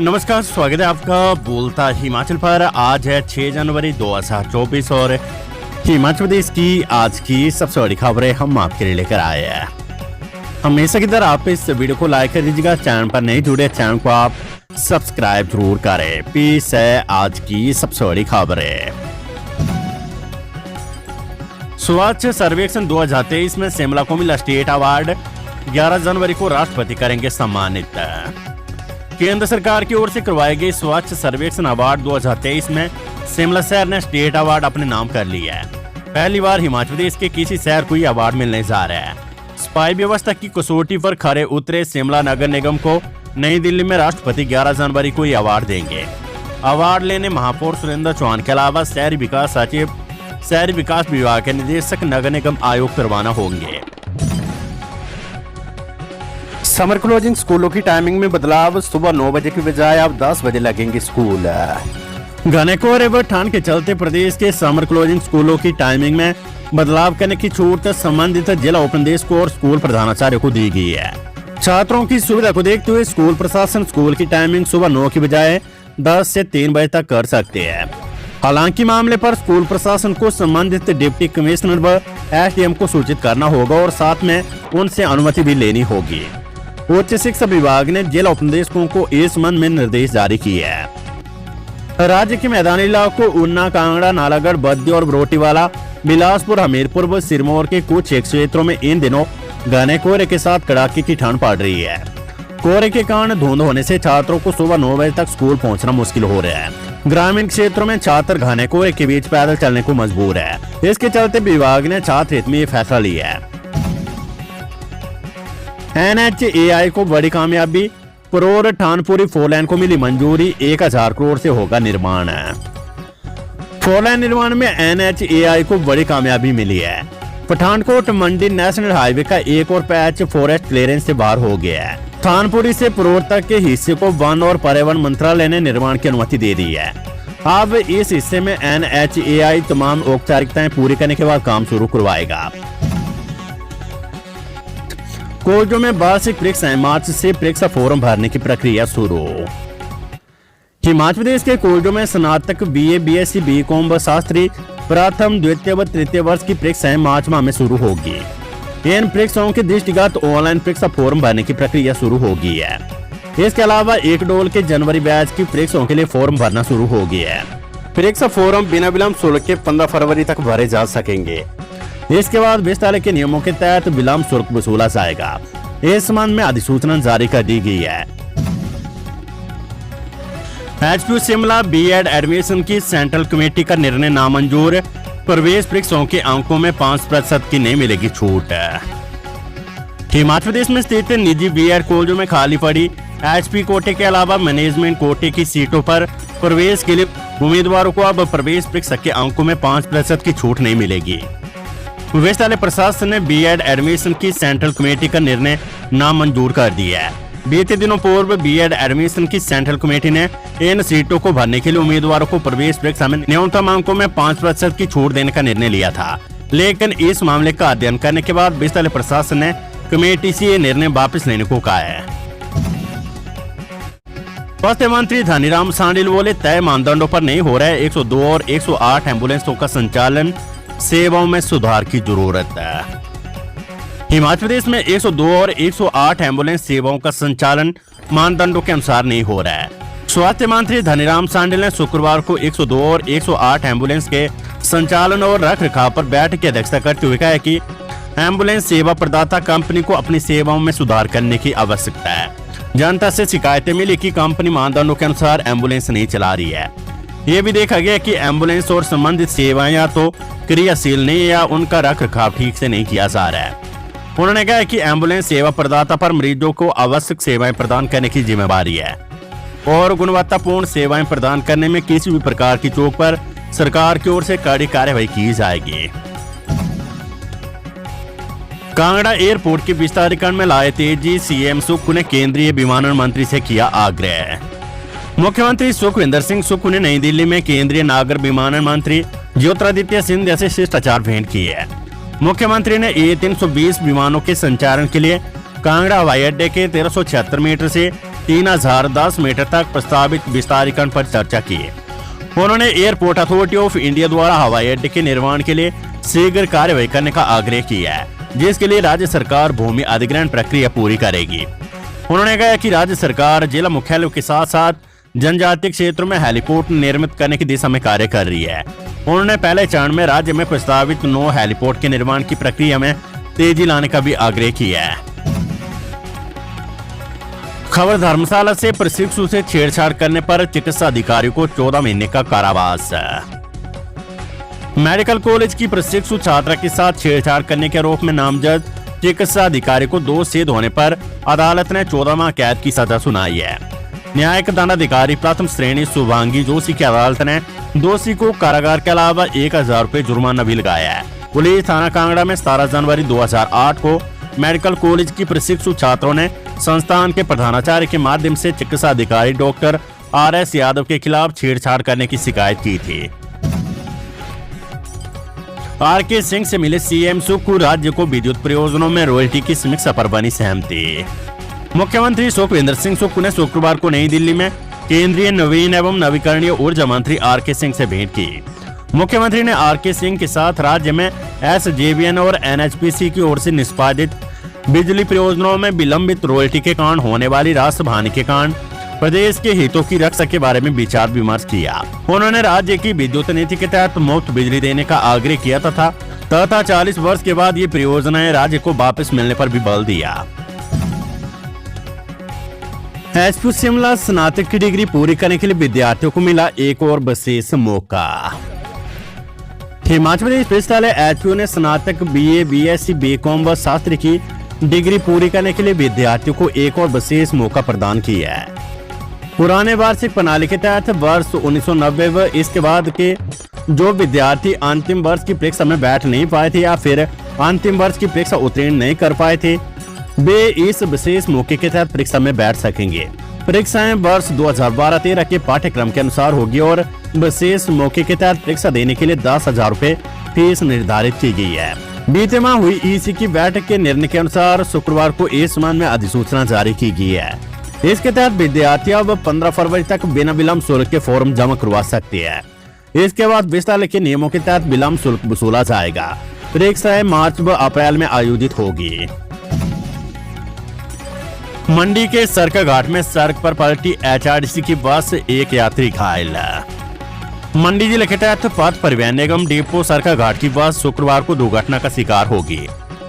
नमस्कार, स्वागत है आपका बोलता हिमाचल पर। आज है 6 जनवरी 2024 और हिमाचल प्रदेश की आज की सबसे बड़ी खबरें हम आपके लिए लेकर आए हैं। हमेशा की तरह आप इस वीडियो को लाइक कर दीजिएगा। चैनल पर नहीं जुड़े, चैनल को आप सब्सक्राइब जरूर करें। पेश है आज की सबसे बड़ी खबरें। स्वच्छ सर्वेक्षण 2023 में शिमला को मिला स्टेट अवार्ड। 11 जनवरी को राष्ट्रपति करेंगे सम्मानित। केंद्र सरकार की ओर से करवाए गए स्वच्छ सर्वेक्षण अवार्ड 2023 में शिमला शहर ने स्टेट अवार्ड अपने नाम कर लिया है। पहली बार हिमाचल प्रदेश के किसी शहर को यह अवार्ड मिलने जा रहा है। सफाई व्यवस्था की कसौटी पर खरे उतरे शिमला नगर निगम को नई दिल्ली में राष्ट्रपति 11 जनवरी को यह अवार्ड देंगे। अवार्ड लेने महापौर सुरेंद्र चौहान के अलावा शहरी विकास सचिव, शहरी विकास विभाग के निदेशक, नगर निगम आयुक्त रवाना होंगे। समर क्लोजिंग स्कूलों की टाइमिंग में बदलाव। सुबह 9 बजे की बजाय अब 10 बजे लगेंगे स्कूल। घने कोहरे व ठंड के चलते प्रदेश के समर क्लोजिंग स्कूलों की टाइमिंग में बदलाव करने की छूट संबंधित जिला उपनिदेशक और स्कूल प्रधानाचार्य को दी गई है। छात्रों की सुविधा को देखते हुए स्कूल प्रशासन स्कूल की टाइमिंग सुबह 9 की बजाय 10 से 3 बजे तक कर सकते हैं। हालांकि मामले पर स्कूल प्रशासन को संबंधित डिप्टी कमिश्नर व एसडीएम को सूचित करना होगा और साथ में उनसे अनुमति भी लेनी होगी। उच्च शिक्षा विभाग ने जिला उपनिदेशकों को इस संबंध में निर्देश जारी किए हैं। राज्य के मैदानी इलाकों ऊना, कांगड़ा, नालागढ़, बद्दी और बरोटीवाला, बिलासपुर, हमीरपुर व सिरमौर के कुछ क्षेत्रों में इन दिनों घने कोहरे के साथ कड़ाके की ठंड पड़ रही है। कोहरे के कारण धुंध होने से छात्रों को सुबह 9 बजे तक स्कूल पहुंचना मुश्किल हो रहा है। ग्रामीण क्षेत्रों में छात्र घने कोहरे के बीच पैदल चलने को मजबूर है। इसके चलते विभाग ने छात्र हित में ये फैसला लिया है। NHAI को बड़ी कामयाबी। परोर ठानपुरी 4 लेन को मिली मंजूरी। 1000 करोड़ से होगा निर्माण। 4 लेन निर्माण में NHAI को बड़ी कामयाबी मिली है। पठानकोट मंडी नेशनल हाईवे का एक और पैच फॉरेस्ट क्लियरेंस से बाहर हो गया है। थानपुरी से परोर तक के हिस्से को वन और पर्यावरण मंत्रालय ने निर्माण की अनुमति दे दी है। अब इस हिस्से में NHAI तमाम औपचारिकताएं पूरी करने के बाद काम शुरू करवाएगा। कॉलेजों में वार्षिक परीक्षाएं। मार्च से परीक्षा फॉर्म भरने की प्रक्रिया शुरू। हिमाचल प्रदेश के कॉलेजों में स्नातक, BA, BSc, BCom व शास्त्री प्रथम, द्वितीय व तृतीय वर्ष की परीक्षाएं मार्च माह में शुरू होगी। इन परीक्षाओं के दृष्टिगत ऑनलाइन परीक्षा फॉर्म भरने की प्रक्रिया शुरू हो गई है। इसके अलावा एक डोल के जनवरी बैच की परीक्षाओं के लिए फॉर्म भरना शुरू हो गया है। परीक्षा फॉर्म बिना विलंब शुल्क के 15 फरवरी तक भरे जा सकेंगे। इसके बाद विस्तार के नियमों के तहत विलंब शुल्क वसूला जाएगा। इस संबंध में अधिसूचना जारी कर दी गई है। HQ शिमला BEd एडमिशन की सेंट्रल कमेटी का निर्णय नामंजूर। प्रवेश परीक्षाओं के अंकों में 5% की नहीं मिलेगी छूट। हिमाचल प्रदेश में स्थित निजी BEd कॉलेजों में खाली पड़ी HP कोटे के अलावा मैनेजमेंट कोटे की सीटों पर प्रवेश के लिए उम्मीदवारों को अब प्रवेश परीक्षा के अंकों में 5% की छूट नहीं मिलेगी। विश्वविद्यालय प्रशासन ने BEd एडमिशन की सेंट्रल कमेटी का निर्णय नामंजूर कर दिया है। बीते दिनों पूर्व BEd एडमिशन की सेंट्रल कमेटी ने इन सीटों को भरने के लिए उम्मीदवारों को प्रवेश परीक्षा में न्यूनतम अंकों में 5% की छूट देने का निर्णय लिया था। लेकिन इस मामले का अध्ययन करने के बाद विश्वविद्यालय प्रशासन ने कमेटी से ये निर्णय वापस लेने को कहा है। स्वास्थ्य मंत्री धनीराम शांडिल बोले, तय मानदंडों पर नहीं हो रहा है 102 और 108 एम्बुलेंसों का संचालन, सेवाओं में सुधार की जरूरत है। हिमाचल प्रदेश में 102 और 108 एम्बुलेंस सेवाओं का संचालन मानदंडों के अनुसार नहीं हो रहा है। स्वास्थ्य मंत्री धनीराम शांडिल ने शुक्रवार को 102 और 108 एम्बुलेंस के संचालन और रखरखाव पर बैठक की अध्यक्षता करते हुए कहा कि एम्बुलेंस सेवा प्रदाता कंपनी को अपनी सेवाओं में सुधार करने की आवश्यकता है। जनता से शिकायतें मिली कि कंपनी मानदंडों के अनुसार एम्बुलेंस नहीं चला रही है। ये भी देखा गया कि एम्बुलेंस और संबंधित सेवाएं या तो क्रियाशील नहीं या उनका रखरखाव ठीक से नहीं किया जा रहा है। उन्होंने कहा कि एम्बुलेंस सेवा प्रदाता पर मरीजों को आवश्यक सेवाएं प्रदान करने की जिम्मेदारी है और गुणवत्तापूर्ण सेवाएं प्रदान करने में किसी भी प्रकार की चूक पर सरकार की ओर से कड़ी कार्रवाई की जाएगी। कांगड़ा एयरपोर्ट के विस्तारीकरण में लाए तेजी। CM सुक्खू ने केंद्रीय विमानन मंत्री से किया आग्रह। मुख्यमंत्री सुखविंदर सिंह सुक्खू ने नई दिल्ली में केंद्रीय नागर विमानन मंत्री ज्योतिरादित्य सिंधिया से शिष्टाचार भेंट की है। मुख्यमंत्री ने A320 विमानों के संचालन के लिए कांगड़ा हवाई अड्डे के 1376 मीटर से 3010 मीटर तक प्रस्तावित विस्तारीकरण पर चर्चा की। उन्होंने एयरपोर्ट अथॉरिटी ऑफ इंडिया द्वारा हवाई अड्डे के निर्माण के लिए शीघ्र कार्यवाही करने का आग्रह किया है, जिसके लिए राज्य सरकार भूमि अधिग्रहण प्रक्रिया पूरी करेगी। उन्होंने कहा कि राज्य सरकार जिला मुख्यालयों के साथ साथ जनजातीय क्षेत्रों में हेलीपोर्ट निर्मित करने की दिशा में कार्य कर रही है। उन्होंने पहले चरण में राज्य में प्रस्तावित 9 हेलीपोर्ट के निर्माण की प्रक्रिया में तेजी लाने का भी आग्रह किया है। खबर धर्मशाला से प्रशिक्षु से छेड़छाड़ करने पर चिकित्सा अधिकारियों को 14 महीने का कारावास। मेडिकल कॉलेज की प्रशिक्षु छात्रा के साथ छेड़छाड़ करने के आरोप में नामजद चिकित्सा अधिकारी को दोषी होने पर अदालत ने 14 माह कैद की सजा सुनाई है। न्यायिक दंडाधिकारी प्रथम श्रेणी शुभांगी जोशी की अदालत ने दोषी को कारागार के अलावा 1000 रुपए जुर्माना भी लगाया है। पुलिस थाना कांगड़ा में 17 जनवरी 2008 को मेडिकल कॉलेज की प्रशिक्षु छात्रों ने संस्थान के प्रधानाचार्य के माध्यम से चिकित्सा अधिकारी डॉक्टर RS यादव के खिलाफ छेड़छाड़ करने की शिकायत की थी। RK सिंह से मिले सीएम सुखू, राज्य को विद्युत परियोजनाओं में रॉयल्टी की समीक्षा पर बनी सहमति। मुख्यमंत्री सुखविंदर सिंह सुक्खू ने शुक्रवार को नई दिल्ली में केंद्रीय नवीन एवं नवीकरणीय ऊर्जा मंत्री RK सिंह से भेंट की। मुख्यमंत्री ने RK सिंह के साथ राज्य में SJVN और NHPC की ओर से निष्पादित बिजली परियोजनाओं में विलंबित रॉयल्टी के कारण होने वाली राजस्व हानि के कारण प्रदेश के हितों की रक्षा के बारे में विचार विमर्श किया। उन्होंने राज्य की विद्युत नीति के तहत मुफ्त बिजली देने का आग्रह किया तथा 40 वर्ष के बाद ये परियोजनाएं राज्य को वापस मिलने पर भी बल दिया। एचपी शिमला स्नातक की डिग्री पूरी करने के लिए विद्यार्थियों को मिला एक और विशेष मौका। हिमाचल प्रदेश विश्वविद्यालय एचपीयू ने स्नातक BA, BSc, BCom व शास्त्री की डिग्री पूरी करने के लिए विद्यार्थियों को एक और विशेष मौका प्रदान किया है। पुराने वार्षिक प्रणाली के तहत वर्ष 1990 व इसके बाद के जो विद्यार्थी अंतिम वर्ष की परीक्षा में बैठ नहीं पाए थे या फिर अंतिम वर्ष की परीक्षा उत्तीर्ण नहीं कर पाए थे, वे इस विशेष मौके के तहत परीक्षा में बैठ सकेंगे। परीक्षाएं वर्ष 2012-13 के पाठ्यक्रम के अनुसार होगी और विशेष मौके के तहत परीक्षा देने के लिए 10,000 रुपए फीस निर्धारित की गई है। बीते माह हुई EC की बैठक के निर्णय के अनुसार शुक्रवार को इस संबंध में अधिसूचना जारी की गई है। इसके तहत विद्यार्थी अब 15 फरवरी तक बिना विलंब शुल्क के फॉर्म जमा करवा सकते हैं। इसके बाद विश्वविद्यालय के नियमों के तहत विलंब शुल्क वसूला जाएगा। परीक्षाएं मार्च व अप्रैल में आयोजित होगी। मंडी के सरकाघाट में सड़क पर पलटी HRDC की बस, एक यात्री घायल। मंडी जिले के तहत पथ परिवहन निगम डिपो सरकाघाट की बस शुक्रवार को दुर्घटना का शिकार होगी।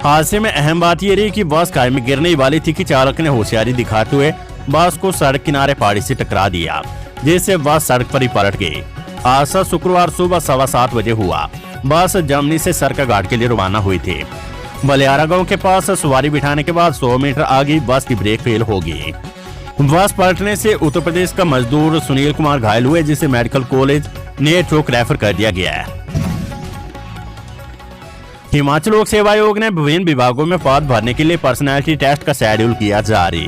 हादसे में अहम बात यह रही कि बस खाई में गिरने वाली थी कि चालक ने होशियारी दिखाते हुए बस को सड़क किनारे पहाड़ी से टकरा दिया, जिससे बस सड़क पर ही पलट गई। हादसा शुक्रवार सुबह 7:15 बजे हुआ। बस जमनी से सरकाघाट के लिए रवाना हुई थी। बलियारा गांव के पास सवारी बिठाने के बाद 100 मीटर आगे बस की ब्रेक फेल हो गई। बस पलटने से उत्तर प्रदेश का मजदूर सुनील कुमार घायल हुए, जिसे मेडिकल कॉलेज नेर चौक रेफर कर दिया गया है। हिमाचल लोक सेवा आयोग ने विभिन्न विभागों में पद भरने के लिए पर्सनैलिटी टेस्ट का शेड्यूल किया जारी।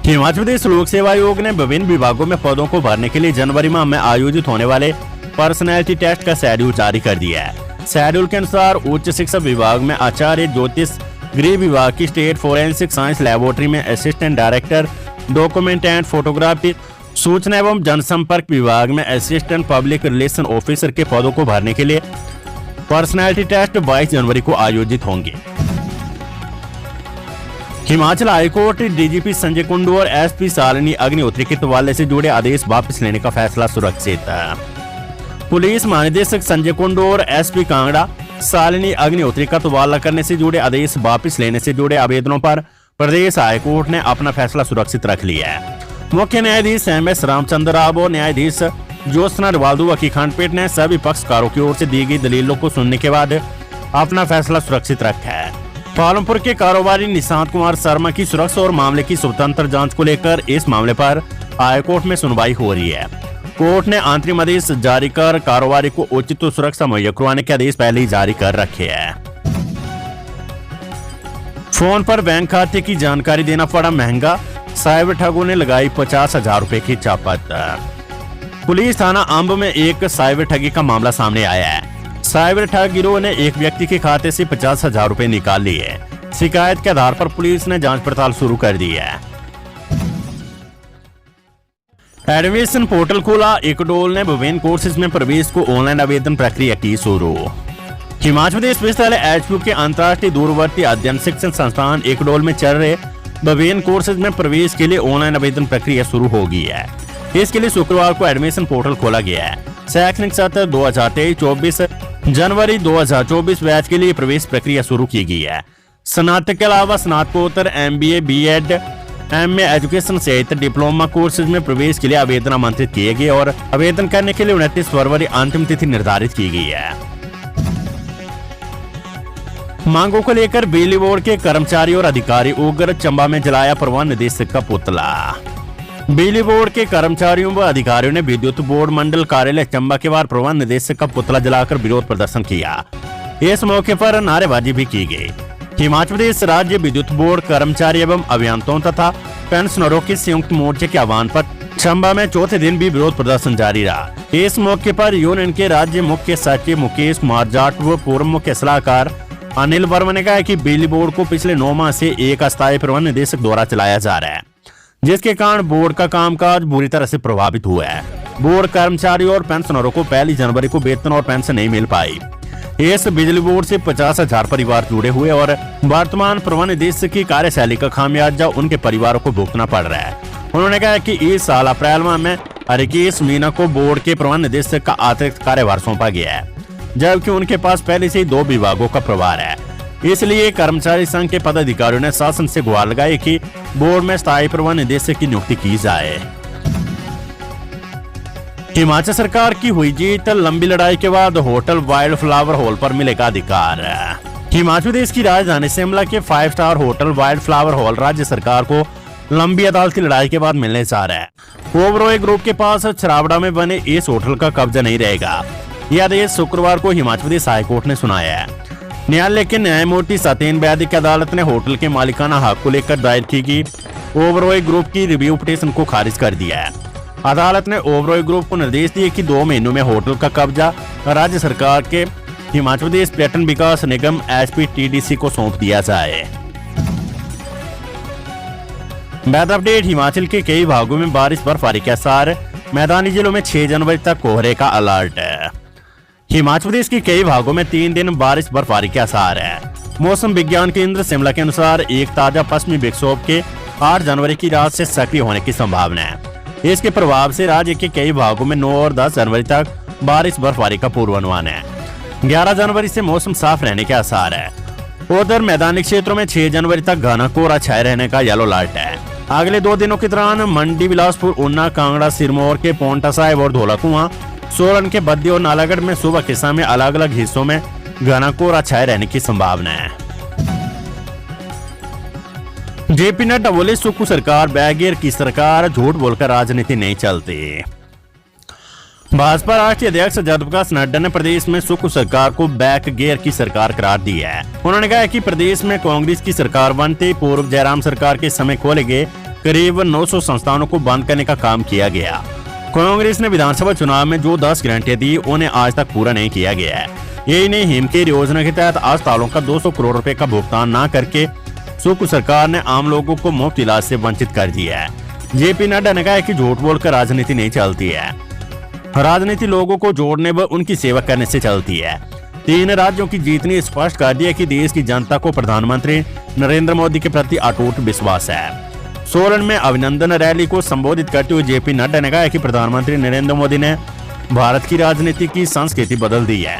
हिमाचल प्रदेश लोक सेवा आयोग ने विभिन्न विभागों में पदों को भरने के लिए जनवरी माह में आयोजित होने वाले पर्सनैलिटी टेस्ट का शेड्यूल जारी कर दिया है। शेड्यूल के अनुसार उच्च शिक्षा विभाग में आचार्य, ज्योतिष, गृह विभाग की स्टेट फोरेंसिक साइंस लैबोरेटरी में assistant director, document and photography, सूचना एवं जनसंपर्क विभाग में असिस्टेंट पब्लिक रिलेशन ऑफिसर के पदों को भरने के लिए पर्सनैलिटी टेस्ट 22 जनवरी को आयोजित होंगे। हिमाचल हाईकोर्ट DGP संजय कुंडू और SP शालिनी अग्निहोत्री के तबादले से जुड़े आदेश वापस लेने का फैसला सुरक्षित है। पुलिस महानिदेशक संजय कुंडू और SP कांगड़ा शालिनी अग्निहोत्री का तबादला करने से जुड़े आदेश वापस लेने से जुड़े आवेदनों पर प्रदेश हाईकोर्ट ने अपना फैसला सुरक्षित रख लिया है। मुख्य न्यायाधीश MS रामचंद्र राव और न्यायाधीश ज्योत्सना वाल्दुवा की खंडपीठ ने सभी पक्षकारों की ओर से दी गई दलीलों को सुनने के बाद अपना फैसला सुरक्षित रखा है। पालमपुर के कारोबारी निशांत कुमार शर्मा की सुरक्षा और मामले की स्वतंत्र जांच को लेकर इस मामले पर हाईकोर्ट में सुनवाई हो रही है। कोर्ट ने अंतरिम आदेश जारी कर कारोबारी को उचित सुरक्षा मुहैया करवाने के आदेश पहले ही जारी कर रखे हैं। फोन पर बैंक खाते की जानकारी देना पड़ा महंगा, साइबर ठगों ने लगाई 50,000 रुपए की चापत। पुलिस थाना अंब में एक साइबर ठगी का मामला सामने आया है। साइबर ठग गिरोह ने एक व्यक्ति के खाते से 50,000 रुपए निकाल लिए। शिकायत के आधार पर पुलिस ने जांच पड़ताल शुरू कर दी है। एडमिशन पोर्टल खोला, इकडोल ने विभिन्न कोर्सेज में प्रवेश को ऑनलाइन आवेदन प्रक्रिया की शुरू। हिमाचल प्रदेश विश्वविद्यालय एचपीयू के अंतर्राष्ट्रीय दूरवर्ती अध्ययन शिक्षण संस्थान इकडोल में चल रहे विभिन्न कोर्सेज में प्रवेश के लिए ऑनलाइन आवेदन प्रक्रिया शुरू हो गई है। इसके लिए शुक्रवार को एडमिशन पोर्टल खोला गया है। शैक्षणिक सत्र 2023-24 जनवरी 2024 बैच के लिए प्रवेश प्रक्रिया शुरू की गई है। स्नातक के अलावा स्नातकोत्तर, MBA, BEd, MA एजुकेशन सहित डिप्लोमा कोर्सेज में प्रवेश के लिए आवेदन आमंत्रित किए गए और आवेदन करने के लिए 29 फरवरी अंतिम तिथि निर्धारित की गई है। मांगों को लेकर बिजली बोर्ड के कर्मचारी और अधिकारी उग्र, चंबा में जलाया प्रबंध निदेशक का पुतला। बिजली बोर्ड के कर्मचारियों व अधिकारियों ने विद्युत बोर्ड मंडल कार्यालय चंबा के बाहर प्रबंध निदेशक का पुतला जलाकर विरोध प्रदर्शन किया। इस मौके पर नारेबाजी भी की गई। हिमाचल प्रदेश राज्य विद्युत बोर्ड कर्मचारी एवं अभियंताओं तथा पेंशनरों के संयुक्त मोर्चे के आह्वान पर चंबा में चौथे दिन भी विरोध प्रदर्शन जारी रहा। इस मौके पर यूनियन के राज्य मुख्य सचिव मुकेश कुमार जाट व पूर्व मुख्य सलाहकार अनिल वर्मा ने कहा कि बिजली बोर्ड को पिछले 9 माह से एक अस्थायी प्रबंध निदेशक द्वारा चलाया जा रहा है, जिसके कारण बोर्ड का कामकाज बुरी तरह से प्रभावित हुआ है। बोर्ड कर्मचारियों और पेंशनरों को 1 जनवरी को वेतन और पेंशन नहीं मिल पाई। इस बिजली बोर्ड से 50,000 परिवार जुड़े हुए और वर्तमान प्रबंध निदेशक की कार्यशैली का खामियाजा उनके परिवारों को भुगतना पड़ रहा है। उन्होंने कहा कि इस साल अप्रैल माह में हरकेश मीना को बोर्ड के प्रबंध निदेशक का अतिरिक्त कार्यभार सौंपा गया है, जबकि उनके पास पहले से ही 2 विभागों का प्रभार है। इसलिए कर्मचारी संघ के पदाधिकारियों ने शासन से गुहार लगाई कि बोर्ड में स्थायी प्रबंध निदेशक की नियुक्ति की जाए। हिमाचल सरकार की हुई जीत, लंबी लड़ाई के बाद होटल वाइल्ड फ्लावर हॉल पर मिलेगा अधिकार। हिमाचल प्रदेश की राजधानी शिमला के 5 star hotel wild flower hall राज्य सरकार को लंबी अदालती लड़ाई के बाद मिलने जा रहा है। ओबरॉय ग्रुप के पास छरावड़ा में बने इस होटल का कब्जा नहीं रहेगा। यह आदेश शुक्रवार को हिमाचल प्रदेश हाईकोर्ट ने सुनाया है। न्यायालय के न्यायमूर्ति सत्येन वैदिक की अदालत ने होटल के मालिकाना हक को लेकर दायर की गई ओबरॉय ग्रुप की रिव्यू पिटीशन को खारिज कर दिया है। अदालत ने ओबरॉय ग्रुप को निर्देश दिए कि 2 महीनों में होटल का कब्जा राज्य सरकार के हिमाचल प्रदेश पर्यटन विकास निगम SPTDC को सौंप दिया जाए। वेदर अपडेट, हिमाचल के कई भागों में बारिश बर्फबारी के आसार, मैदानी जिलों में 6 जनवरी तक कोहरे का अलर्ट। हिमाचल प्रदेश के कई भागों में 3 दिन बारिश बर्फबारी के आसार है। मौसम विज्ञान केंद्र शिमला के अनुसार एक ताजा पश्चिमी विक्षोभ के 8 जनवरी की रात से सक्रिय होने की संभावना है। इसके प्रभाव से राज्य के कई भागों में 9 और 10 जनवरी तक बारिश बर्फबारी का पूर्वानुमान है। 11 जनवरी से मौसम साफ रहने के आसार है। उधर मैदानी क्षेत्रों में 6 जनवरी तक घना कोहरा छाए रहने का येलो अलर्ट है। अगले 2 दिनों के दौरान मंडी, बिलासपुर, ऊना, कांगड़ा, सिरमौर के पोंटा साहिब और धौलाकुआं, सोलन के बद्दी और नालागढ़ में सुबह के समय अलग अलग हिस्सों में घना कोहरा छाए रहने की संभावना है। JP नड्डा बोले, सुक्खू सरकार बैगेर की सरकार, झूठ बोलकर राजनीति नहीं चलती। भाजपा राष्ट्रीय अध्यक्ष जगप्रकाश नड्डा ने प्रदेश में सुक्खू सरकार को बैक गियर की सरकार करार दी है। उन्होंने कहा कि प्रदेश में कांग्रेस की सरकार बनते पूर्व जयराम सरकार के समय खोले गए करीब 900 संस्थानों को बंद करने का काम किया गया। कांग्रेस ने विधानसभा चुनाव में जो 10 गारंटियां दी उन्हें आज तक पूरा नहीं किया गया है। यही नहीं, हिमकेयर योजना के तहत अस्पतालों का 200 करोड़ रुपए का भुगतान न करके सुक्खू सरकार ने आम लोगों को मुफ्त इलाज से वंचित कर दिया है। JP नड्डा ने कहा कि झूठ बोलकर राजनीति नहीं चलती है। राजनीति लोगों को जोड़ने व उनकी सेवा करने से चलती है। 3 राज्यों की जीत ने स्पष्ट कर दिया कि देश की जनता को प्रधानमंत्री नरेंद्र मोदी के प्रति अटूट विश्वास है। सोलन में अभिनंदन रैली को संबोधित करते हुए JP नड्डा ने कहा कि प्रधानमंत्री नरेंद्र मोदी ने भारत की राजनीति की संस्कृति बदल दी है।